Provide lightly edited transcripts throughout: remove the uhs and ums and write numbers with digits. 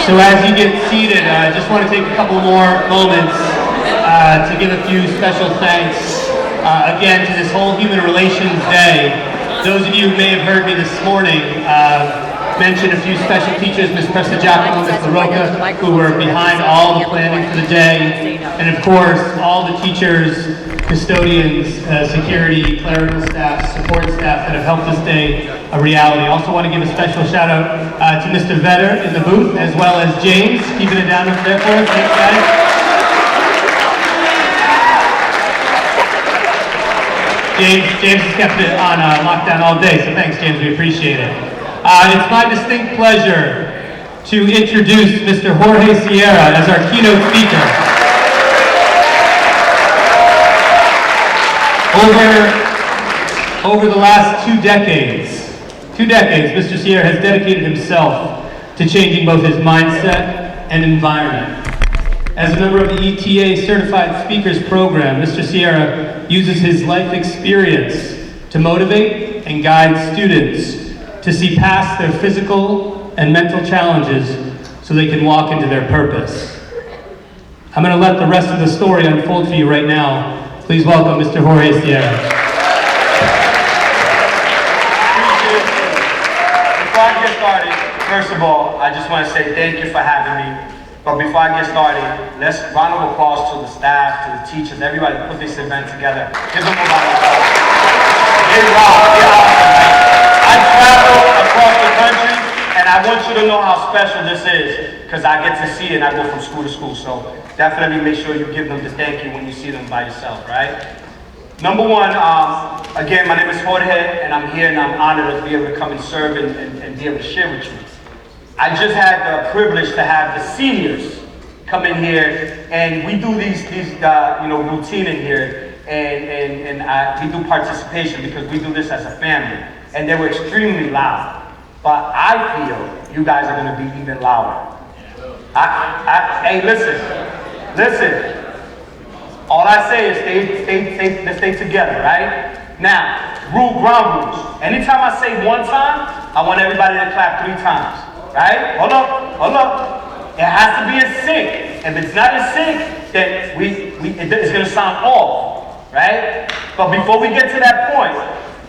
So as you get seated, I just want to take a couple more moments to give a few special thanks again to this whole Human Relations Day. Those of you who may have heard me this morning mention a few special teachers, Ms. Prestigiacomo, Ms. LaRocca, who were behind all the planning for the day, and of course all the teachers, custodians, security, clerical staff, support staff that have helped this day a reality. I also want to give a special shout out to Mr. Vetter in the booth, as well as James, keeping it down up there for us. Thanks, guys. James has kept it on lockdown all day, so thanks, James. We appreciate it. It's my distinct pleasure to introduce Mr. Jorge Sierra as our keynote speaker. Over the last 2 decades, Mr. Sierra has dedicated himself to changing both his mindset and environment. As a member of the ETA Certified Speakers Program, Mr. Sierra uses his life experience to motivate and guide students to see past their physical and mental challenges so they can walk into their purpose. I'm going to let the rest of the story unfold for you right now. Please welcome Mr. Jorge Sierra. Before I get started, first of all, I just want to say thank you for having me. But before I get started, let's round of applause to the staff, to the teachers, everybody that put this event together. Give them a round of applause. They're awesome. I travel across the country, and I want you to know how special this is, because I get to see it and I go from school to school. So definitely make sure you give them the thank you when you see them by yourself, right? Number one, again, my name is Jorge, and I'm here and I'm honored to be able to come and serve and be able to share with you. I just had the privilege to have the seniors come in here, and we do these routine in here, and we do participation because we do this as a family, and they were extremely loud. But I feel you guys are going to be even louder. Hey, listen. All I say is stay together, right? Now, ground rules. Anytime I say one time, I want everybody to clap 3 times. Right? Hold up. It has to be in sync. If it's not in sync, then it's going to sound off, right? But before we get to that point,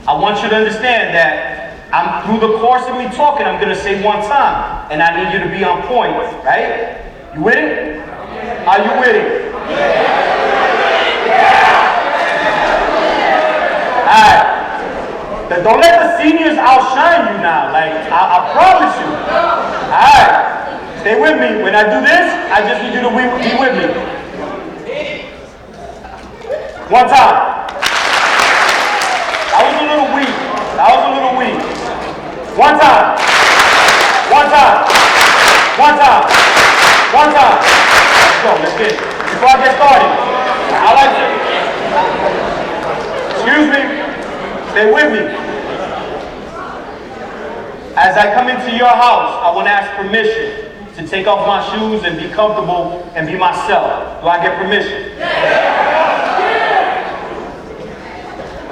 I want you to understand that through the course of me talking, I'm going to say one time, and I need you to be on point, right? You with it? Are you with it? All right. Don't let the seniors outshine you now. Like, I promise you. All right. Stay with me. When I do this, I just need you to be with me. One time. That was a little weak. One time. Let's go. Let's get it. Before I get started, I like it. Excuse me. Stay with me. As I come into your house, I want to ask permission to take off my shoes and be comfortable and be myself. Do I get permission?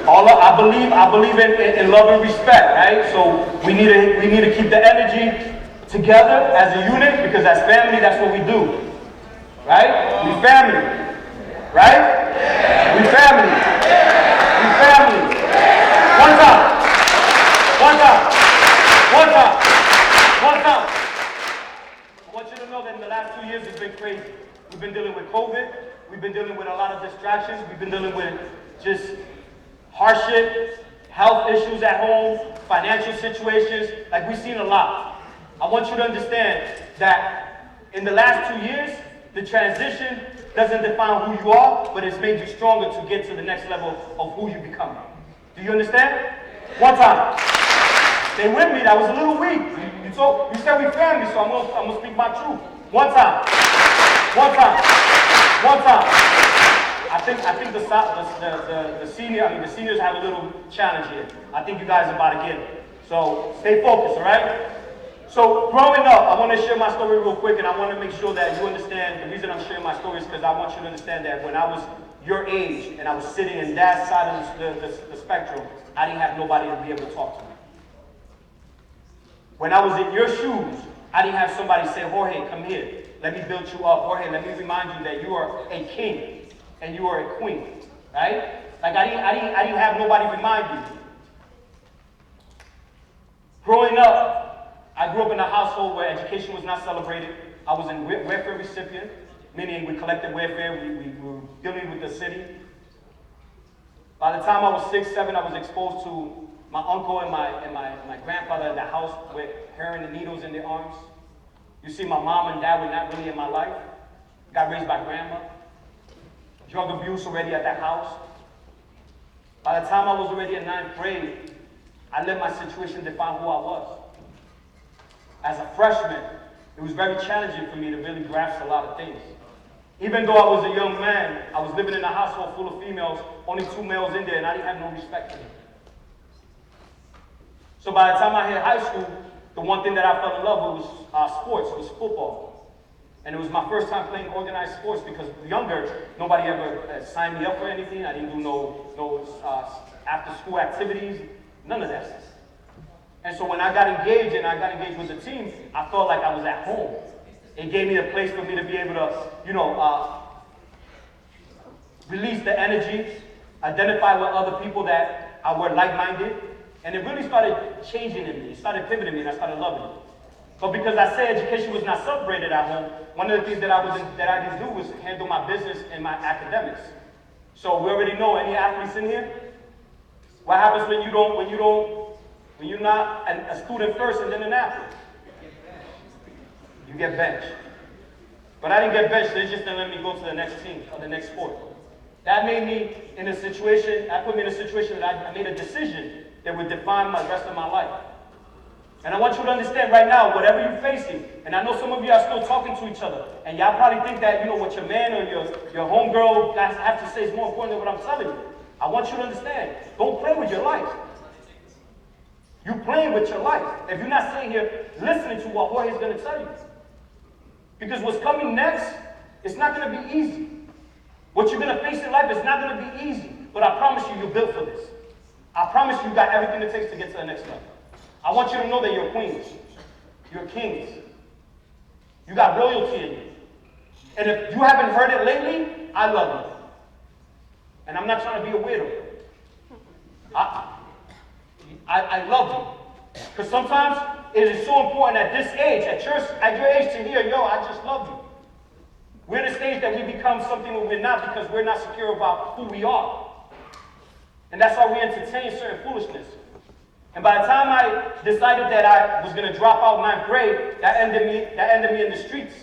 I believe in love and respect, right? So we need to keep the energy together as a unit, because as family, that's what we do, right? We family, right? We family. One time. I want you to know that in the last 2 years it's been crazy. We've been dealing with COVID. We've been dealing with a lot of distractions. We've been dealing with just hardship, health issues at home, financial situations. Like, we've seen a lot. I want you to understand that in the last 2 years, the transition doesn't define who you are, but it's made you stronger to get to the next level of who you become. Do you understand? One time. Stay with me. That was a little weak. You said we family, so I'm gonna speak my truth. One time. I think the seniors have a little challenge here. I think you guys are about to get it. So stay focused, all right? So growing up, I want to share my story real quick, and I want to make sure that you understand. The reason I'm sharing my story is because I want you to understand that when I was your age and I was sitting in that side of the spectrum, I didn't have nobody to be able to talk to me. When I was in your shoes, I didn't have somebody say, Jorge, come here. Let me build you up. Jorge, let me remind you that you are a king and you are a queen, right? Like I didn't have nobody remind me. Growing up, I grew up in a household where education was not celebrated. I was a welfare recipient, meaning we collected welfare, we were dealing with the city. By the time I was 6, 7, I was exposed to my uncle and my grandfather in the house with hair and needles in their arms. You see, my mom and dad were not really in my life. Got raised by grandma. Drug abuse already at that house. By the time I was already in 9th grade, I let my situation define who I was. As a freshman, it was very challenging for me to really grasp a lot of things. Even though I was a young man, I was living in a household full of females, only 2 males in there, and I didn't have no respect for them. So by the time I hit high school, the one thing that I fell in love with was sports, it was football. And it was my first time playing organized sports because younger, nobody ever signed me up for anything. I didn't do no after-school activities, none of that. And so when I got engaged and I got engaged with the team, I felt like I was at home. It gave me a place for me to be able to, release the energy, identify with other people that were like-minded, and it really started changing in me. It started pivoting me, and I started loving it. But because I said education was not celebrated at home, one of the things that I didn't do was handle my business and my academics. So we already know, any athletes in here? What happens when you're not a student first and then an athlete? You get benched. But I didn't get benched, they just didn't let me go to the next team or the next sport. That made me in a situation, that put me in a situation that I made a decision that would define the rest of my life. And I want you to understand right now, whatever you're facing, and I know some of you are still talking to each other, and y'all probably think that, what your man or your homegirl have to say is more important than what I'm telling you. I want you to understand, don't play with your life. You're playing with your life if you're not sitting here listening to what Jorge is going to tell you. Because what's coming next, it's not going to be easy. What you're going to face in life is not going to be easy. But I promise you, you're built for this. I promise you got everything it takes to get to the next level. I want you to know that you're queens. You're kings. You got royalty in you. And if you haven't heard it lately, I love you. And I'm not trying to be a weirdo. I love you. Because sometimes it is so important at this age, at your age to hear, I just love you. We're at a stage that we become something that we're not because we're not secure about who we are. And that's why we entertain certain foolishness. And by the time I decided that I was going to drop out 9th grade, that ended me in the streets.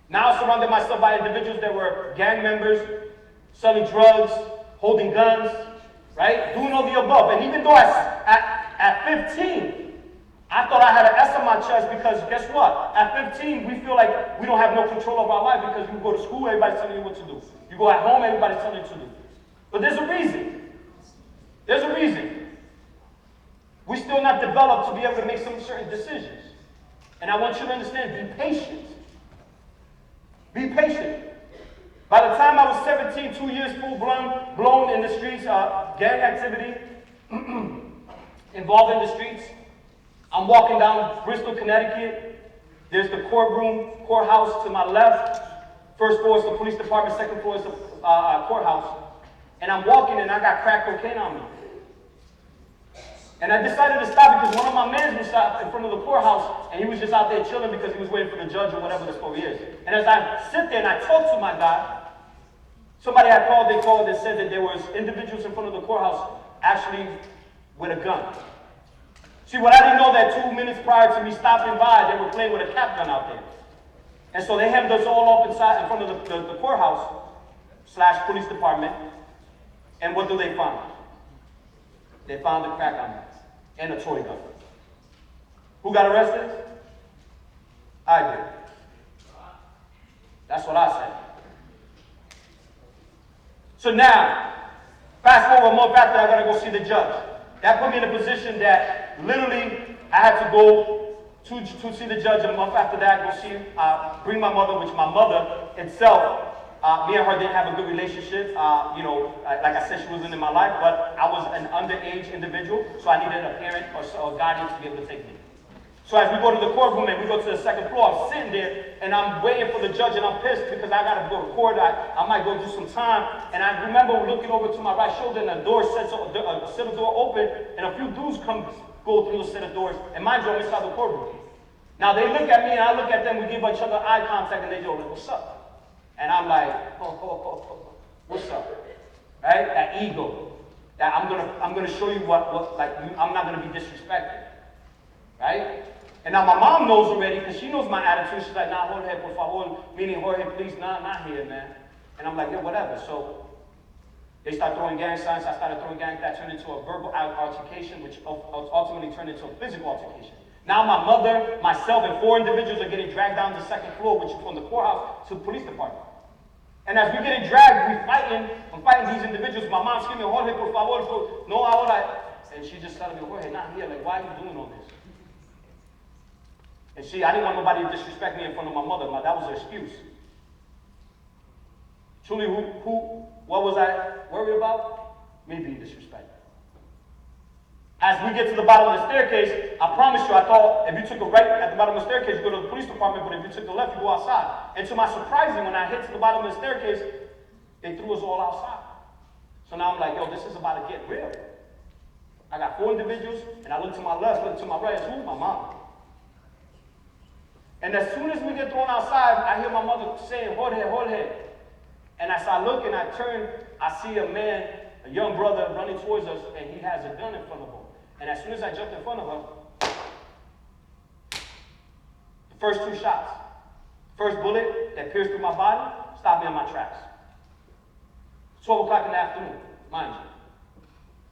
Now I surrounded myself by individuals that were gang members, selling drugs, holding guns, right? Doing all the above. And even though at 15, I thought I had an S on my chest because guess what? At 15, we feel like we don't have no control of our life because you go to school, everybody's telling you what to do. You go at home, everybody's telling you what to do. But there's a reason. There's a reason. We're still not developed to be able to make some certain decisions. And I want you to understand, be patient. Be patient. By the time I was 17, 2 years blown in the streets, gang activity, involved in the streets. I'm walking down Bristol, Connecticut. There's the courthouse to my left. First floor is the police department, second floor is the courthouse. And I'm walking and I got crack cocaine on me. And I decided to stop because one of my men was out in front of the courthouse and he was just out there chilling because he was waiting for the judge or whatever the story is. And as I sit there and I talk to my guy, somebody had called, and said that there was individuals in front of the courthouse actually with a gun. See, what I didn't know that 2 minutes prior to me stopping by, they were playing with a cap gun out there. And so they hemmed us all up inside in front of the courthouse / police department. And what do they find? They found a crack on me and a toy gun. Who got arrested? I did. That's what I said. So now, fast forward a month after, I gotta go see the judge. That put me in a position that literally I had to go to see the judge a month after that, bring my mother, which my mother itself Me and her didn't have a good relationship. Like I said, she wasn't in my life, but I was an underage individual, so I needed a parent or a guardian to be able to take me. So as we go to the courtroom and we go to the second floor, I'm sitting there and I'm waiting for the judge and I'm pissed because I gotta go to court. I might go do some time. And I remember looking over to my right shoulder and a door sets a set of door open and a few dudes go through the set of doors. And mind you, I'm inside the courtroom. Now they look at me and I look at them. We give each other eye contact and they go, like, "What's up?" And I'm like, "What's up?" Right? That ego. That I'm gonna show you I'm not gonna be disrespected. Right? And now my mom knows already because she knows my attitude. She's like, "Nah, Jorge, por favor," meaning Jorge, please, not here, man. And I'm like, "Yeah, whatever." So they start throwing gang signs. I started throwing gang. That turned into a verbal altercation, which ultimately turned into a physical altercation. Now my mother, myself, and 4 individuals are getting dragged down to the second floor, which is from the courthouse to the police department. And as we're getting dragged, I'm fighting these individuals. My mom's screaming, "Jorge, por favor, no ahora." And she just telling me, "Jorge, not here. Like, why are you doing all this?" And see, I didn't want nobody to disrespect me in front of my mother. That was her excuse. Truly, what was I worried about? Me being disrespected. As we get to the bottom of the staircase, I promise you, I thought if you took a right at the bottom of the staircase, you go to the police department, but if you took the left, you go outside. And to my surprising, when I hit to the bottom of the staircase, they threw us all outside. So now I'm like, yo, this is about to get real. I got 4 individuals, and I look to my left, look to my right, it's who? My mom. And as soon as we get thrown outside, I hear my mother saying, "Jorge, Jorge." And as I look and I turn, I see a man, a young brother running towards us, and he has a gun in front of him. And as soon as I jumped in front of her, the first 2 shots, first bullet that pierced through my body, stopped me on my tracks. 12 o'clock in the afternoon, mind you.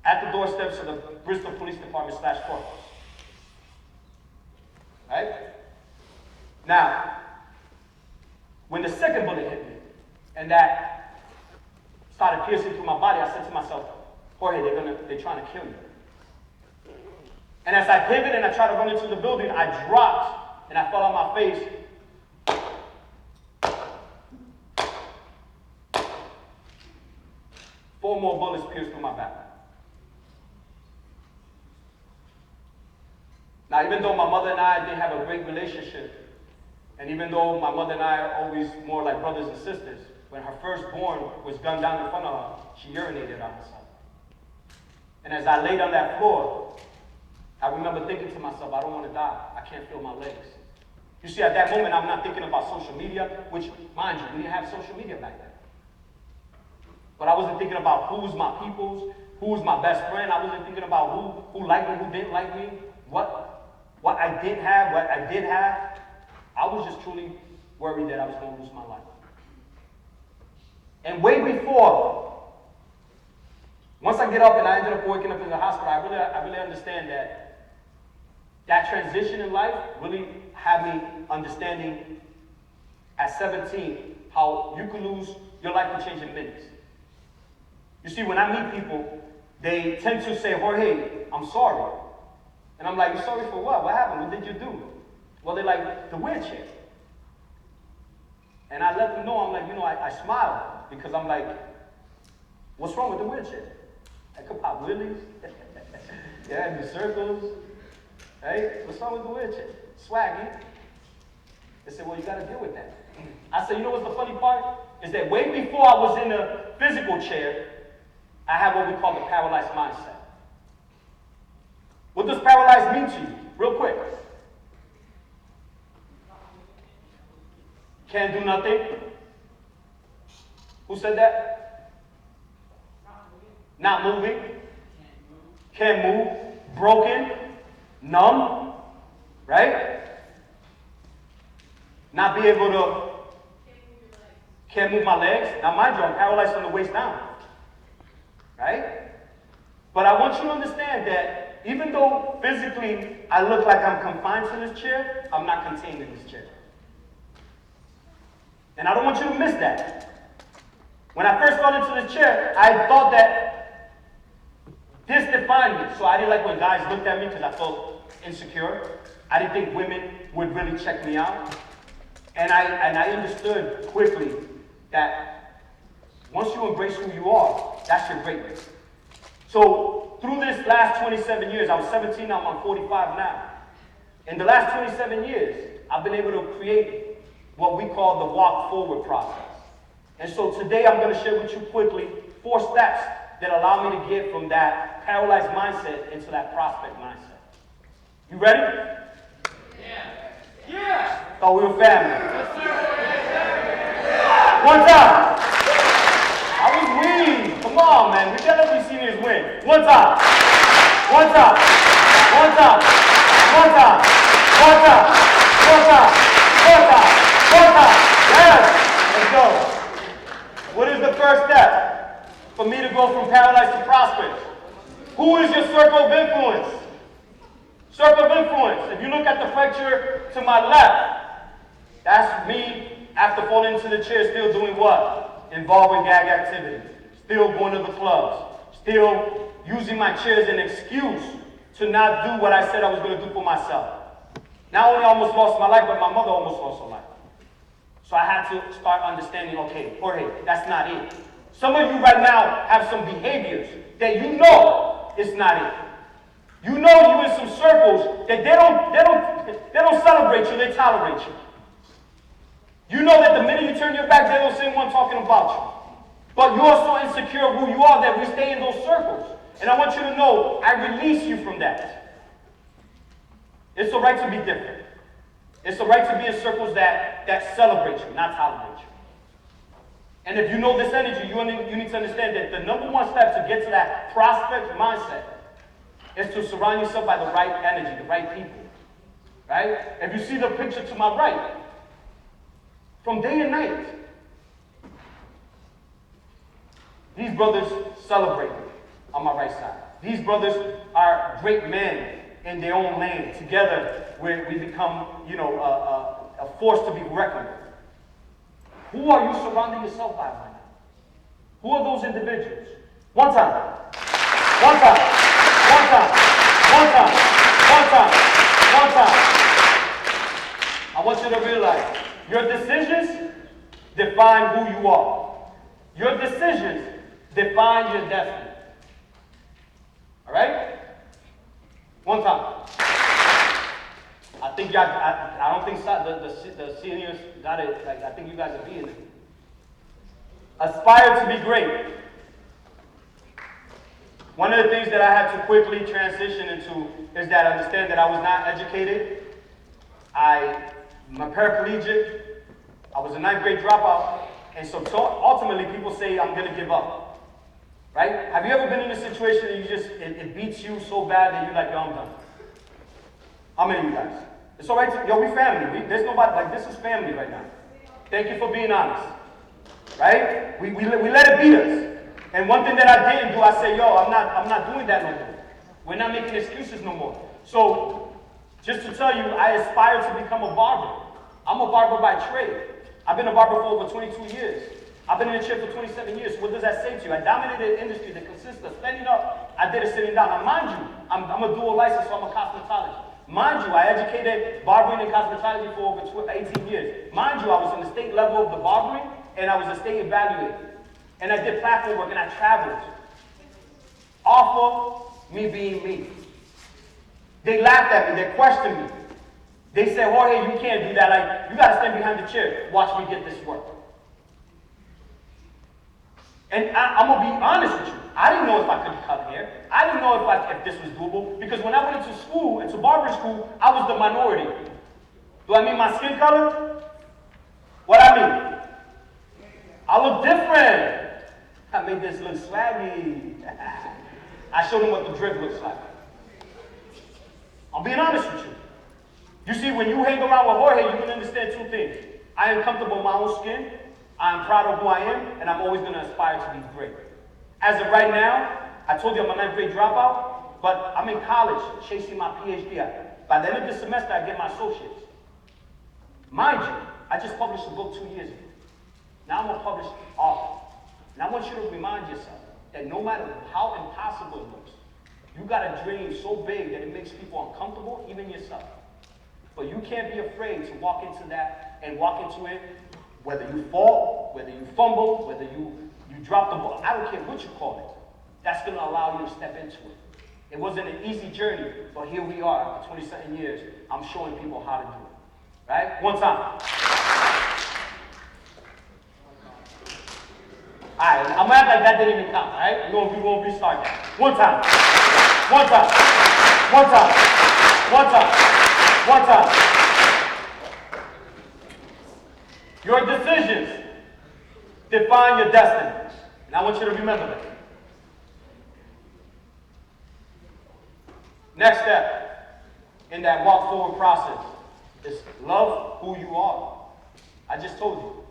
At the doorsteps of the Bristol Police Department / courthouse. Right? Now, when the second bullet hit me, and that started piercing through my body, I said to myself, "Jorge, they're trying to kill you." And as I pivoted and I tried to run into the building, I dropped and I fell on my face. Four more bullets pierced through my back. Now, even though my mother and I didn't have a great relationship, and even though my mother and I are always more like brothers and sisters, when her firstborn was gunned down in front of her, she urinated on herself. And as I laid on that floor, I remember thinking to myself, I don't want to die. I can't feel my legs. You see, at that moment, I'm not thinking about social media, which, mind you, we didn't have social media back then. But I wasn't thinking about who's my peoples, who's my best friend. I wasn't thinking about who liked me, who didn't like me, what I didn't have, what I did have. I was just truly worried that I was going to lose my life. And way before, once I get up and I ended up waking up in the hospital, I really understand that transition in life really had me understanding at 17 how you can lose, your life can change in minutes. You see, when I meet people, they tend to say, "Jorge, I'm sorry." And I'm like, "You're sorry for what? What happened? What did you do?" Well, they're like, "The wheelchair." And I let them know, I'm like, I smile because I'm like, what's wrong with the wheelchair? I could pop wheelies. Yeah, do circles. Right? What's wrong with the wheelchair? Swaggy. They said, well, you got to deal with that. I said, you know what's the funny part? Is that way before I was in a physical chair, I have what we call the paralyzed mindset. What does paralyzed mean to you? Real quick. Can't do nothing. Who said that? Not moving. Can't move. Broken. Numb. Right? Not be able to. Can't move my legs. Now mind you, I'm paralyzed from the waist down. Right? But I want you to understand that even though physically I look like I'm confined to this chair, I'm not contained in this chair. And I don't want you to miss that. When I first got into this chair, I thought that this defined me. So I didn't like when guys looked at me because I felt insecure. I didn't think women would really check me out. And I understood quickly that once you embrace who you are, that's your greatness. So through this last 27 years, I was 17, now I'm 45 now. In the last 27 years, I've been able to create what we call the walk forward process. And so today I'm going to share with you quickly 4 steps that allow me to get from that paralyzed mindset into that prospect mindset. You ready? Yeah. Yeah. Thought we were family. Yes, sir. One time. I was winning. Come on, man. We gotta let these seniors win. One time. One time. One time. One time. One time. One time. One time. One time. Yes. Let's go. What is the first step for me to go from paralyzed to prosperous? Who is your circle of influence? Circle of influence. If you look at the picture to my left, that's me after falling into the chair, still doing what? Involved in gag activities. Still going to the clubs. Still using my chair as an excuse to not do what I said I was going to do for myself. Not only almost lost my life, but my mother almost lost her life. So I had to start understanding, okay, Jorge, that's not it. Some of you right now have some behaviors that you know it's not it. You know you in some circles that they don't celebrate you, they tolerate you. You know that the minute you turn your back, they're the same one talking about you. But you're so insecure of who you are that we stay in those circles. And I want you to know, I release you from that. It's the right to be different. It's the right to be in circles that celebrate you, not tolerate you. And if you know this energy, you need to understand that the number one step to get to that prospect mindset is to surround yourself by the right energy, the right people. Right? If you see the picture to my right, from day and night, these brothers celebrate on my right side. These brothers are great men in their own lane. Together, we become, a force to be reckoned with. Who are you surrounding yourself by right now? Who are those individuals? One time. One time. One time. One time. One time. One time. I want you to realize your decisions define who you are. Your decisions define your destiny. All right? One time. I think y'all, I don't think the seniors got it. Like, I think you guys are being it. Aspire to be great. One of the things that I had to quickly transition into is that I understand that I was not educated. I'm a paraplegic. I was a 9th grade dropout. And so ultimately people say I'm going to give up. Right? Have you ever been in a situation that you just, it beats you so bad that you're like, yo, I'm done? How many of you guys? It's all right. Yo, we family. There's nobody, like, this is family right now. Thank you for being honest. Right? We let it beat us. And one thing that I didn't do, I said, yo, I'm not doing that no more. We're not making excuses no more. So, just to tell you, I aspire to become a barber. I'm a barber by trade. I've been a barber for over 22 years. I've been in the chair for 27 years. What does that say to you? I dominated an industry that consists of standing up. I did it sitting down. Now, mind you, I'm a dual license, so I'm a cosmetologist. Mind you, I educated barbering and cosmetology for over 18 years. Mind you, I was in the state level of the barbering, and I was a state evaluator. And I did platform work, and I traveled. Off of me being me. They laughed at me. They questioned me. They said, Jorge, you can't do that. Like, you got to stand behind the chair. Watch me get this work. And I'm going to be honest with you. I didn't know if I could cut hair. I didn't know if this was doable. Because when I went into school, into barbering school, I was the minority. Do I mean my skin color? What I mean? I look different. I made this look swaggy. I showed them what the drip looks like. I'm being honest with you. You see, when you hang around with Jorge, you can understand 2 things. I am comfortable in my own skin. I'm proud of who I am, and I'm always going to aspire to be great. As of right now, I told you I'm a 9th grade dropout, but I'm in college chasing my PhD. By the end of the semester, I get my associates. Mind you, I just published a book 2 years ago. Now I'm a published author. And I want you to remind yourself that no matter how impossible it looks, you got a dream so big that it makes people uncomfortable, even yourself. But you can't be afraid to walk into that and walk into it, whether you fall whether you fumble, whether you drop the ball, I don't care what you call it. That's going to allow you to step into it. It wasn't an easy journey, but here we are, after 20-something years, I'm showing people how to do it. Right? One time. Alright, I'm gonna act like that didn't even count, right? We're gonna restart that. One time. One time. One time. One time. One time. Your decisions define your destiny. And I want you to remember that. Next step in that walk forward process is love who you are. I just told you.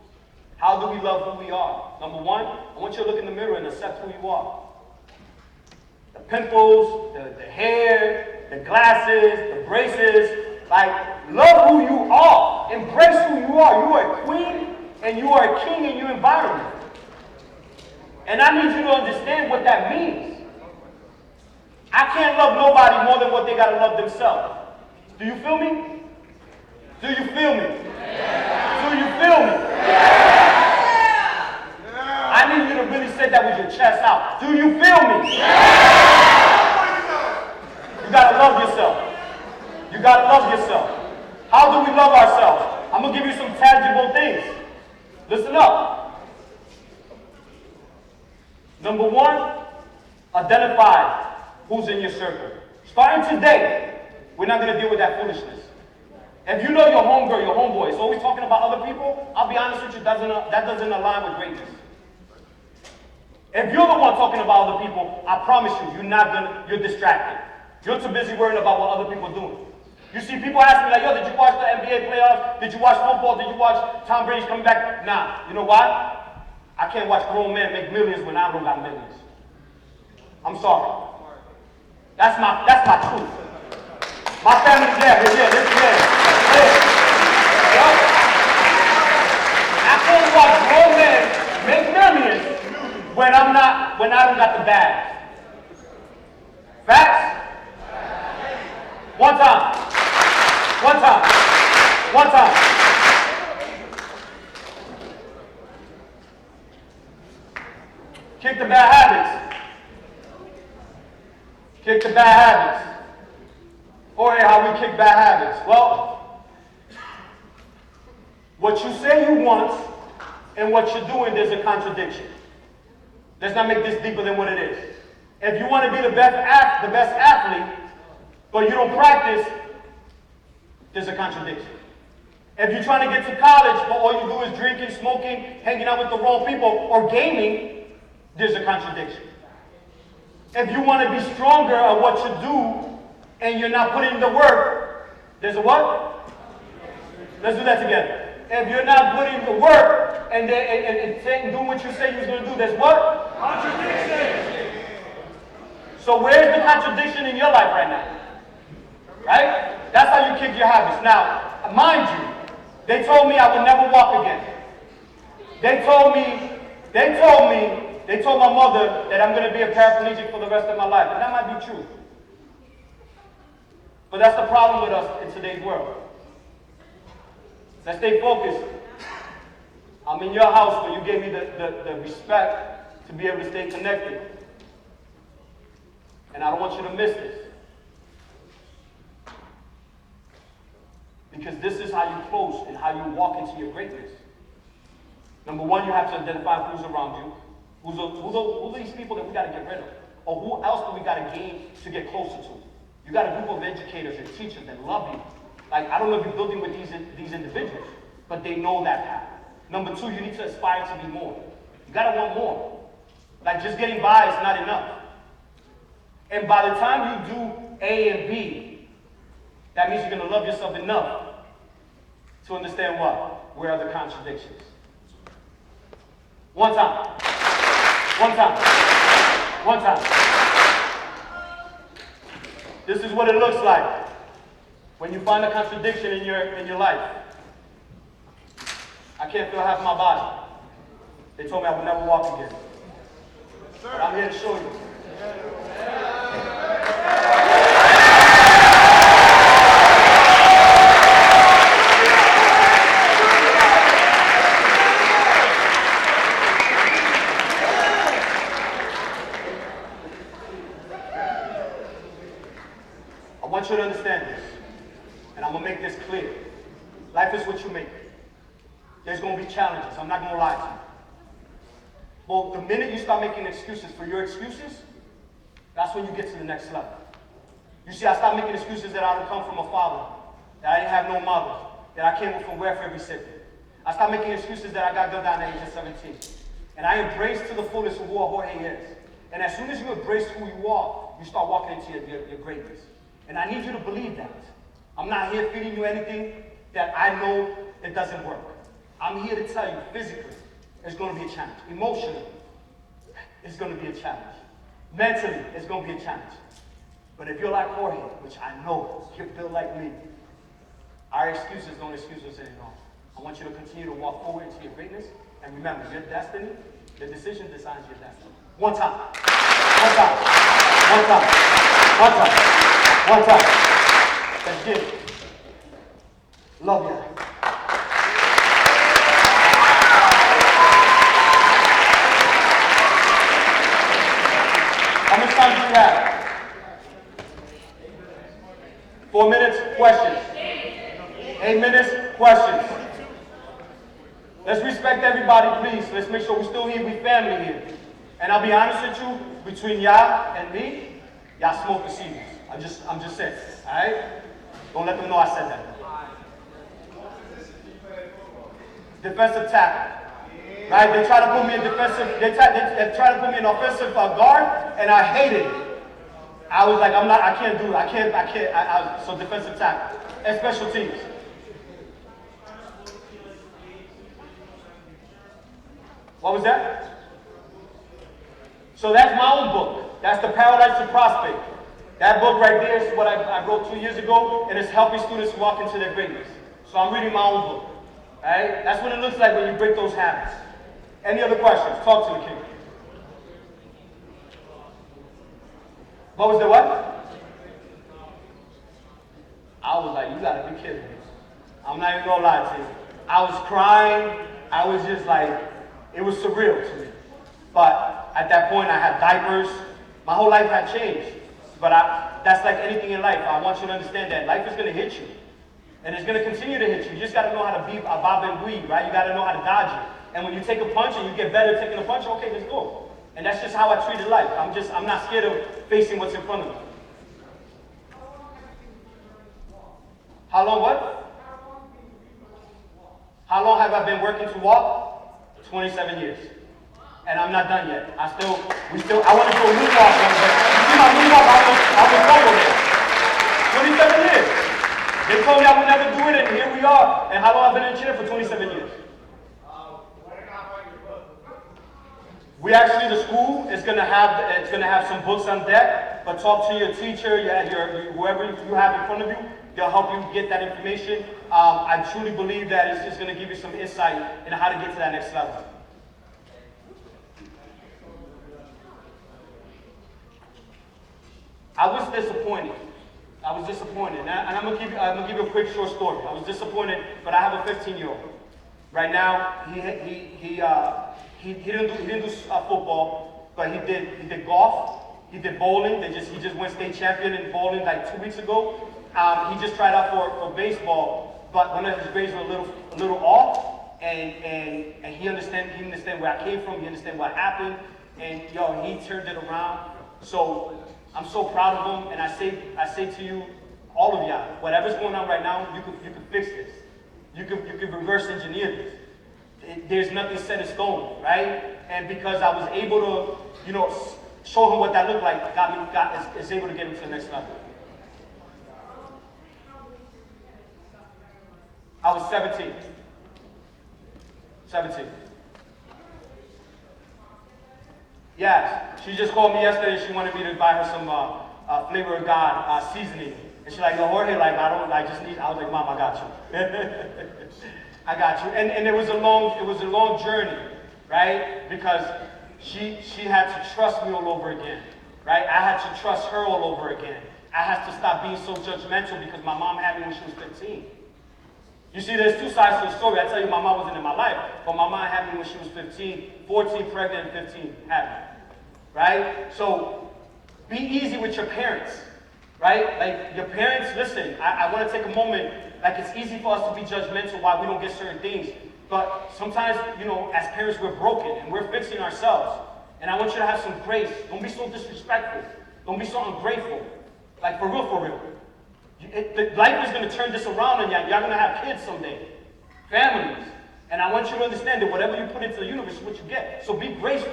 How do we love who we are? Number one, I want you to look in the mirror and accept who you are. The pimples, the hair, the glasses, the braces. Like, love who you are. Embrace who you are. You are a queen and you are a king in your environment. And I need you to understand what that means. I can't love nobody more than what they got to love themselves. Do you feel me? Do you feel me? Yeah. Do you feel me? Yeah. I need you to really say that with your chest out. Do you feel me? Yeah. You got to love yourself. You got to love yourself. How do we love ourselves? I'm going to give you some tangible things. Listen up. Number one, identify who's in your circle. Starting today, we're not going to deal with that foolishness. If you know your homegirl, your homeboy is always talking about other people, I'll be honest with you, that doesn't align with greatness. If you're the one talking about other people, I promise you, you're distracted. You're too busy worrying about what other people are doing. You see people ask me like, yo, did you watch the NBA playoffs? Did you watch football? Did you watch Tom Brady's coming back? Nah. You know why? I can't watch grown men make millions when I don't got millions. I'm sorry. That's my truth. My family's there. This is there. I can't watch grown men make millions when I don't got the bag. Facts? One time. One time. One time. Kick the bad habits. Kick the bad habits. Or how we kick bad habits. Well, what you say you want and what you're doing, there's a contradiction. Let's not make this deeper than what it is. If you want to be the best athlete, but you don't practice, there's a contradiction. If you're trying to get to college, but all you do is drinking, smoking, hanging out with the wrong people, or gaming, there's a contradiction. If you want to be stronger at what you do, and you're not putting in the work, there's a what? Let's do that together. If you're not putting the work and doing what you say you was going to do, there's what? Contradiction. So where's the contradiction in your life right now? Right? That's how you kick your habits. Now, mind you, they told me I would never walk again. They told my mother that I'm going to be a paraplegic for the rest of my life. And that might be true. But that's the problem with us in today's world. Let's stay focused. I'm in your house, but you gave me the respect to be able to stay connected. And I don't want you to miss this. Because this is how you close and how you walk into your greatness. Number one, you have to identify who's around you. Who are these people that we got to get rid of? Or who else do we got to gain to get closer to? You got a group of educators and teachers that love you. Like, I don't know if you're building with these individuals, but they know that path. Number two, you need to aspire to be more. You got to want more. Like, just getting by is not enough. And by the time you do A and B, that means you're going to love yourself enough to understand what? Where are the contradictions? One time. One time. One time. This is what it looks like when you find a contradiction in your life. I can't feel half my body. They told me I would never walk again. But I'm here to show you. want you to understand this, and I'm going to make this clear. Life is what you make. There's going to be challenges. I'm not going to lie to you. Well, the minute you start making excuses for your excuses, that's when you get to the next level. You see, I stopped making excuses that I don't come from a father, that I didn't have no mother, that I came from welfare recipient. I stopped making excuses that I got gunned down at the age of 17. And I embraced to the fullest who Jorge is. And as soon as you embrace who you are, you start walking into your greatness. And I need you to believe that. I'm not here feeding you anything that I know it doesn't work. I'm here to tell you, physically, it's going to be a challenge. Emotionally, it's going to be a challenge. Mentally, it's going to be a challenge. But if you're like Jorge, which I know you're built like me, our excuses don't excuse us any longer. I want you to continue to walk forward into your greatness. And remember, your destiny, your decision decides your destiny. One time. One time. One time. One time. One time. Let's get it. Love you. How much time do we have? 4 minutes, questions. 8 minutes, questions. Let's respect everybody, please. Let's make sure we're still here, we family here. And I'll be honest with you, between y'all and me, y'all smoke the seeds. I'm just saying, all right? Don't let them know I said that. Defensive tackle. Right? They try to put me in defensive, they try to put me in offensive guard, and I hated it. I was like, I can't do it. So defensive tackle. And special teams. What was that? So that's my own book. That's the Paralyzed to Prospect. That book right there is what I wrote 2 years ago, and it's helping students walk into their greatness. So I'm reading my own book. Right? That's what it looks like when you break those habits. Any other questions? Talk to the king. What was the what? I was like, you gotta be kidding me. I'm not even gonna lie to you. I was crying. I was just like, it was surreal to me. But at that point, I had diapers. My whole life had changed. But that's like anything in life. I want you to understand that life is gonna hit you. And it's gonna continue to hit you. You just gotta know how to be a bob and weave, right? You gotta know how to dodge it. And when you take a punch and you get better at taking a punch, okay, let's go. And that's just how I treated life. I'm not scared of facing what's in front of me. How long what? How long have I been working to walk? 27 years. And I'm not done yet. I want to do a moonwalk one day. You see my moonwalk, I was over there. 27 years. They told me I would never do it, and here we are. And how long have I been in the chair for 27 years? We actually, the school is gonna have some books on deck, but talk to your teacher, whoever you have in front of you. They'll help you get that information. I truly believe that it's just gonna give you some insight into how to get to that next level. I was disappointed. And I'm gonna give you a quick short story. I was disappointed, but I have a 15-year-old. Right now, he didn't do football, but he did golf. He did bowling. He just went state champion in bowling like 2 weeks ago. He just tried out for baseball, but one of his grades were a little off, and he understand where I came from. He understand what happened, and he turned it around. So I'm so proud of him, and I say to you, all of y'all, whatever's going on right now, you can fix this. You can reverse engineer this. There's nothing set in stone, right? And because I was able to, show him what that looked like, is able to get him to the next level. I was 17. 17. Yes, she just called me yesterday. She wanted me to buy her some Flavor of God seasoning. And she's like, Jorge, I was like, Mom, I got you. I got you. And it was a long journey, right? Because she had to trust me all over again, right? I had to trust her all over again. I had to stop being so judgmental because my mom had me when she was 15. You see, there's two sides to the story. I tell you, my mom wasn't in my life, but my mom had me when she was 15, 14 pregnant, and 15 had me, right? So be easy with your parents, right? Like your parents, listen, I want to take a moment, like it's easy for us to be judgmental why we don't get certain things, but sometimes, you know, as parents we're broken and we're fixing ourselves. And I want you to have some grace. Don't be so disrespectful. Don't be so ungrateful. Like for real, for real. Life is going to turn this around and y'all going to have kids someday. Families. And I want you to understand that whatever you put into the universe is what you get. So be graceful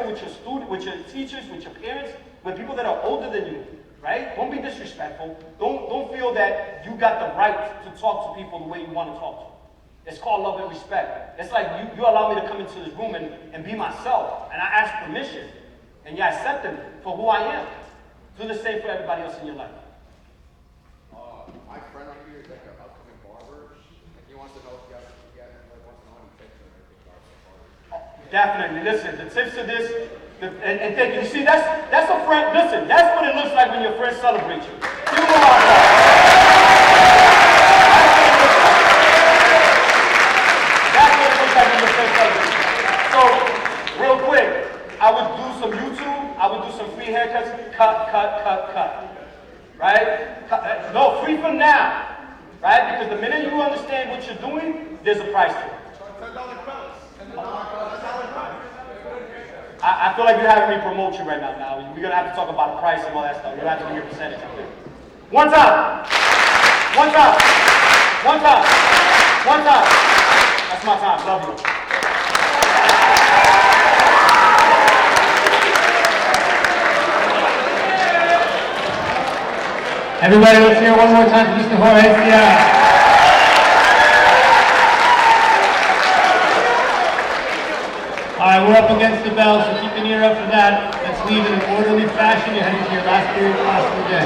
with your students, with your teachers, with your parents, with people that are older than you. Right? Don't be disrespectful. Don't feel that you got the right to talk to people the way you want to talk to them. It's called love and respect. It's like you allow me to come into this room and be myself. And I ask permission. And you accept me for who I am. Do the same for everybody else in your life. My friend right here is like an upcoming barber. And he wants to know if you guys wants to know any tips or anything about barbers. Definitely. Listen, the tips to this, and thank you. You see, that's a friend. Listen, that's what it looks like when your friends celebrate you. Give them a high five. That's what it looks like when your friends celebrate you. So, real quick, I would do some YouTube. I would do some free haircuts. Cut. Right? No, free from now. Right? Because the minute you understand what you're doing, there's a price to it. I feel like you're having me promote you right now. We're going to have to talk about the price and all that stuff. You're going to have to give your percentage. One time. That's my time. Love you. Everybody, let's hear one more time for Mr. Horace. All right, we're up against the bell, so keep an ear up for that. Let's leave in an orderly fashion. You're heading to your last period class of the day.